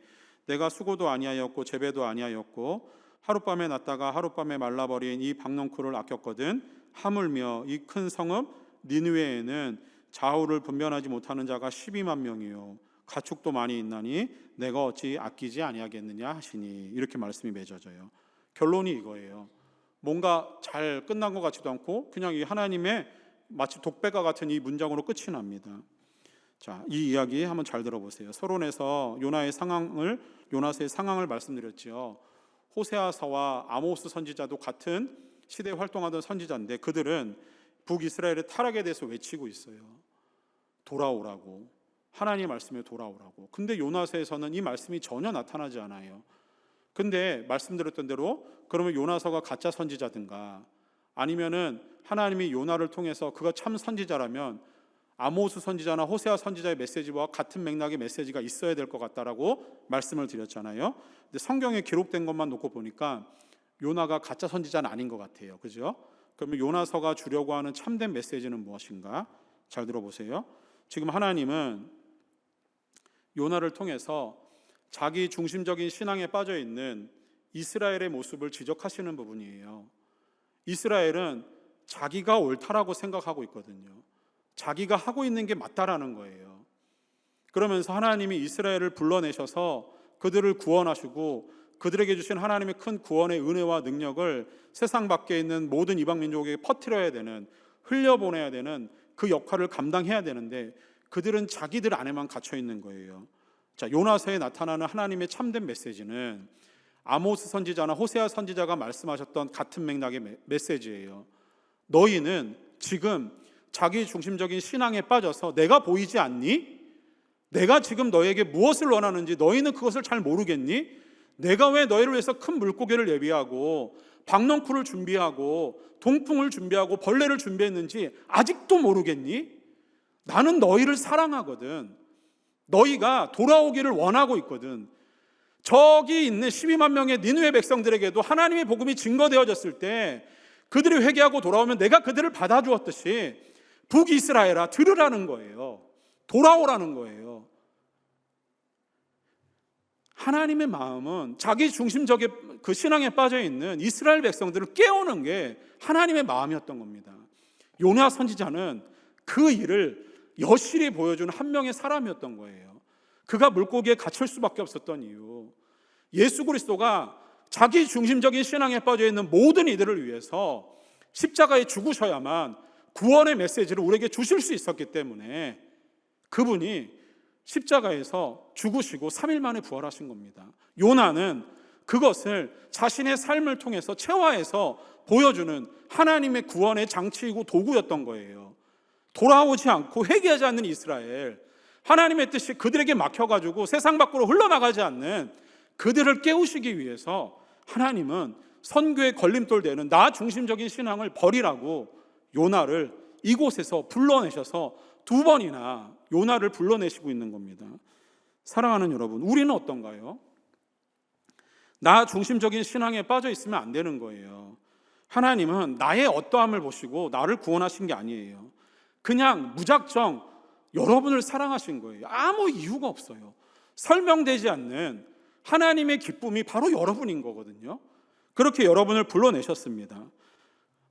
내가 수고도 아니하였고 재배도 아니하였고 하룻밤에 났다가 하룻밤에 말라버린 이 박농쿨을 아꼈거든. 하물며 이 큰 성읍 니느웨에는 좌우를 분별하지 못하는 자가 12만 명이요 가축도 많이 있나니 내가 어찌 아끼지 아니하겠느냐 하시니, 이렇게 말씀이 맺어져요. 결론이 이거예요. 뭔가 잘 끝난 것 같지도 않고 그냥 이 하나님의 마치 독배가 같은 이 문장으로 끝이 납니다. 자, 이 이야기 한번 잘 들어보세요. 서론에서 요나서의 상황을 말씀드렸죠. 호세아서와 아모스 선지자도 같은 시대에 활동하던 선지자인데 그들은 북이스라엘의 타락에 대해서 외치고 있어요. 돌아오라고, 하나님의 말씀에 돌아오라고. 근데 요나서에서는 이 말씀이 전혀 나타나지 않아요. 근데 말씀드렸던 대로 그러면 요나서가 가짜 선지자든가 아니면은 하나님이 요나를 통해서 그가 참 선지자라면 아모스 선지자나 호세아 선지자의 메시지와 같은 맥락의 메시지가 있어야 될 것 같다라고 말씀을 드렸잖아요. 근데 성경에 기록된 것만 놓고 보니까 요나가 가짜 선지자는 아닌 것 같아요. 그죠? 그러면 요나서가 주려고 하는 참된 메시지는 무엇인가? 잘 들어보세요. 지금 하나님은 요나를 통해서 자기 중심적인 신앙에 빠져 있는 이스라엘의 모습을 지적하시는 부분이에요. 이스라엘은 자기가 옳다라고 생각하고 있거든요. 자기가 하고 있는 게 맞다라는 거예요. 그러면서 하나님이 이스라엘을 불러내셔서 그들을 구원하시고 그들에게 주신 하나님의 큰 구원의 은혜와 능력을 세상 밖에 있는 모든 이방 민족에게 퍼뜨려야 되는, 흘려보내야 되는 그 역할을 감당해야 되는데 그들은 자기들 안에만 갇혀 있는 거예요. 자, 요나서에 나타나는 하나님의 참된 메시지는 아모스 선지자나 호세아 선지자가 말씀하셨던 같은 맥락의 메시지예요. 너희는 지금 자기 중심적인 신앙에 빠져서 내가 보이지 않니? 내가 지금 너에게 무엇을 원하는지 너희는 그것을 잘 모르겠니? 내가 왜 너희를 위해서 큰 물고기를 예비하고 박넝쿨을 준비하고 동풍을 준비하고 벌레를 준비했는지 아직도 모르겠니? 나는 너희를 사랑하거든. 너희가 돌아오기를 원하고 있거든. 저기 있는 12만 명의 니느웨 백성들에게도 하나님의 복음이 증거되어졌을 때 그들이 회개하고 돌아오면 내가 그들을 받아주었듯이 북이스라엘아 들으라는 거예요. 돌아오라는 거예요. 하나님의 마음은 자기 중심적인 그 신앙에 빠져 있는 이스라엘 백성들을 깨우는 게 하나님의 마음이었던 겁니다. 요나 선지자는 그 일을 여실히 보여주는 한 명의 사람이었던 거예요. 그가 물고기에 갇힐 수밖에 없었던 이유, 예수 그리스도가 자기 중심적인 신앙에 빠져 있는 모든 이들을 위해서 십자가에 죽으셔야만 구원의 메시지를 우리에게 주실 수 있었기 때문에 그분이 십자가에서 죽으시고 3일 만에 부활하신 겁니다. 요나는 그것을 자신의 삶을 통해서 체화해서 보여주는 하나님의 구원의 장치이고 도구였던 거예요. 돌아오지 않고 회개하지 않는 이스라엘, 하나님의 뜻이 그들에게 막혀가지고 세상 밖으로 흘러나가지 않는 그들을 깨우시기 위해서 하나님은 선교의 걸림돌 되는 나 중심적인 신앙을 버리라고 요나를 이곳에서 불러내셔서 2번이나 요나를 불러내시고 있는 겁니다. 사랑하는 여러분, 우리는 어떤가요? 나 중심적인 신앙에 빠져 있으면 안 되는 거예요. 하나님은 나의 어떠함을 보시고 나를 구원하신 게 아니에요. 그냥 무작정 여러분을 사랑하신 거예요. 아무 이유가 없어요. 설명되지 않는 하나님의 기쁨이 바로 여러분인 거거든요. 그렇게 여러분을 불러내셨습니다.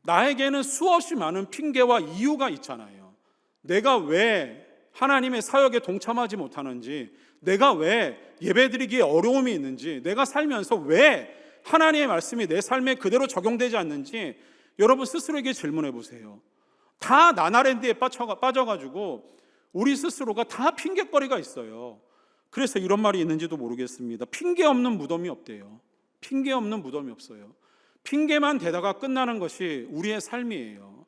나에게는 수없이 많은 핑계와 이유가 있잖아요. 내가 왜 하나님의 사역에 동참하지 못하는지, 내가 왜 예배드리기에 어려움이 있는지, 내가 살면서 왜 하나님의 말씀이 내 삶에 그대로 적용되지 않는지 여러분 스스로에게 질문해 보세요. 다 나나랜드에 빠져가지고 우리 스스로가 다 핑계거리가 있어요. 그래서 이런 말이 있는지도 모르겠습니다. 핑계 없는 무덤이 없대요. 핑계 없는 무덤이 없어요. 핑계만 대다가 끝나는 것이 우리의 삶이에요.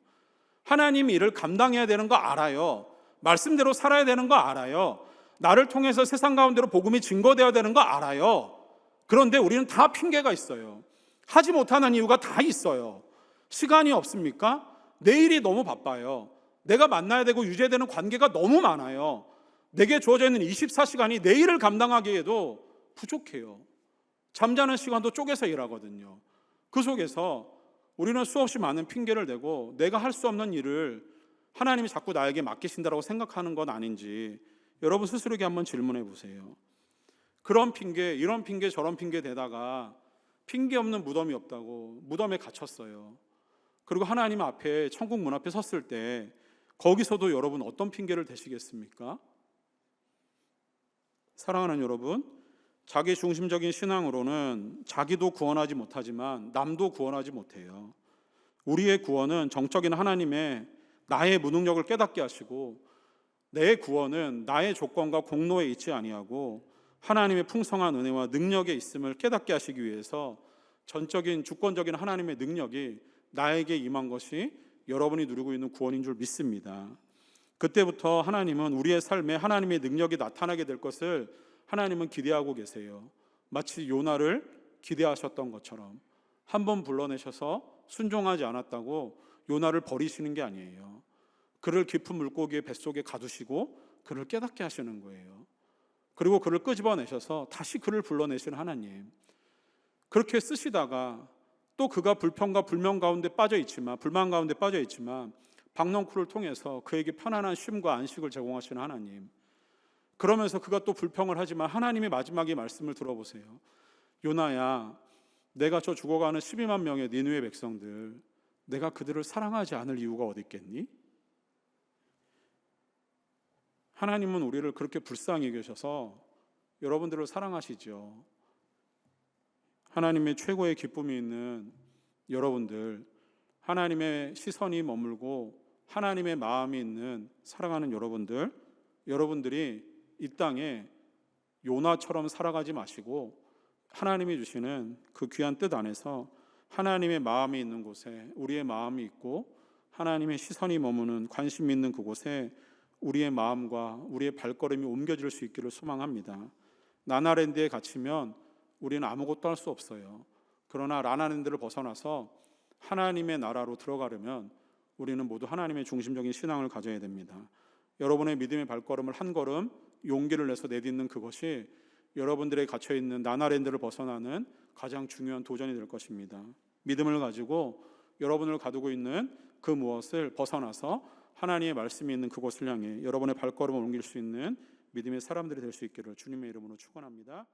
하나님이 이를 감당해야 되는 거 알아요. 말씀대로 살아야 되는 거 알아요. 나를 통해서 세상 가운데로 복음이 증거되어야 되는 거 알아요. 그런데 우리는 다 핑계가 있어요. 하지 못하는 이유가 다 있어요. 시간이 없습니까? 내일이 너무 바빠요. 내가 만나야 되고 유지되는 관계가 너무 많아요. 내게 주어져 있는 24시간이 내일을 감당하기에도 부족해요. 잠자는 시간도 쪼개서 일하거든요. 그 속에서 우리는 수없이 많은 핑계를 대고 내가 할 수 없는 일을 하나님이 자꾸 나에게 맡기신다고 생각하는 건 아닌지 여러분 스스로에게 한번 질문해 보세요. 그런 핑계, 이런 핑계, 저런 핑계 대다가 핑계 없는 무덤이 없다고 무덤에 갇혔어요. 그리고 하나님 앞에 천국 문 앞에 섰을 때 거기서도 여러분 어떤 핑계를 대시겠습니까? 사랑하는 여러분, 자기 중심적인 신앙으로는 자기도 구원하지 못하지만 남도 구원하지 못해요. 우리의 구원은 정적인 하나님의 나의 무능력을 깨닫게 하시고, 내 구원은 나의 조건과 공로에 있지 아니하고 하나님의 풍성한 은혜와 능력에 있음을 깨닫게 하시기 위해서 전적인 주권적인 하나님의 능력이 나에게 임한 것이 여러분이 누리고 있는 구원인 줄 믿습니다. 그때부터 하나님은 우리의 삶에 하나님의 능력이 나타나게 될 것을 하나님은 기대하고 계세요. 마치 요나를 기대하셨던 것처럼 한 번 불러내셔서 순종하지 않았다고 요나를 버리시는 게 아니에요. 그를 깊은 물고기의 뱃속에 가두시고 그를 깨닫게 하시는 거예요. 그리고 그를 끄집어내셔서 다시 그를 불러내시는 하나님, 그렇게 쓰시다가 또 그가 불평과 불만 가운데 빠져 있지만 박넝쿨을 통해서 그에게 편안한 쉼과 안식을 제공하시는 하나님, 그러면서 그가 또 불평을 하지만 하나님의 마지막에 말씀을 들어보세요. 요나야, 내가 저 죽어가는 12만 명의 니느웨 백성들, 내가 그들을 사랑하지 않을 이유가 어디 있겠니? 하나님은 우리를 그렇게 불쌍히 여기셔서 여러분들을 사랑하시죠. 하나님의 최고의 기쁨이 있는 여러분들, 하나님의 시선이 머물고 하나님의 마음이 있는 사랑하는 여러분들이 이 땅에 요나처럼 살아가지 마시고 하나님이 주시는 그 귀한 뜻 안에서 하나님의 마음이 있는 곳에 우리의 마음이 있고 하나님의 시선이 머무는 관심 있는 그곳에 우리의 마음과 우리의 발걸음이 옮겨질 수 있기를 소망합니다. 라나랜드에 갇히면 우리는 아무것도 할 수 없어요. 그러나 라나랜드를 벗어나서 하나님의 나라로 들어가려면 우리는 모두 하나님의 중심적인 신앙을 가져야 됩니다. 여러분의 믿음의 발걸음을 한 걸음 용기를 내서 내딛는 그것이 여러분들의 갇혀있는 라나랜드를 벗어나는 가장 중요한 도전이 될 것입니다. 믿음을 가지고 여러분을 가두고 있는 그 무엇을 벗어나서 하나님의 말씀이 있는 그곳을 향해 여러분의 발걸음을 옮길 수 있는 믿음의 사람들이 될 수 있기를 주님의 이름으로 축원합니다.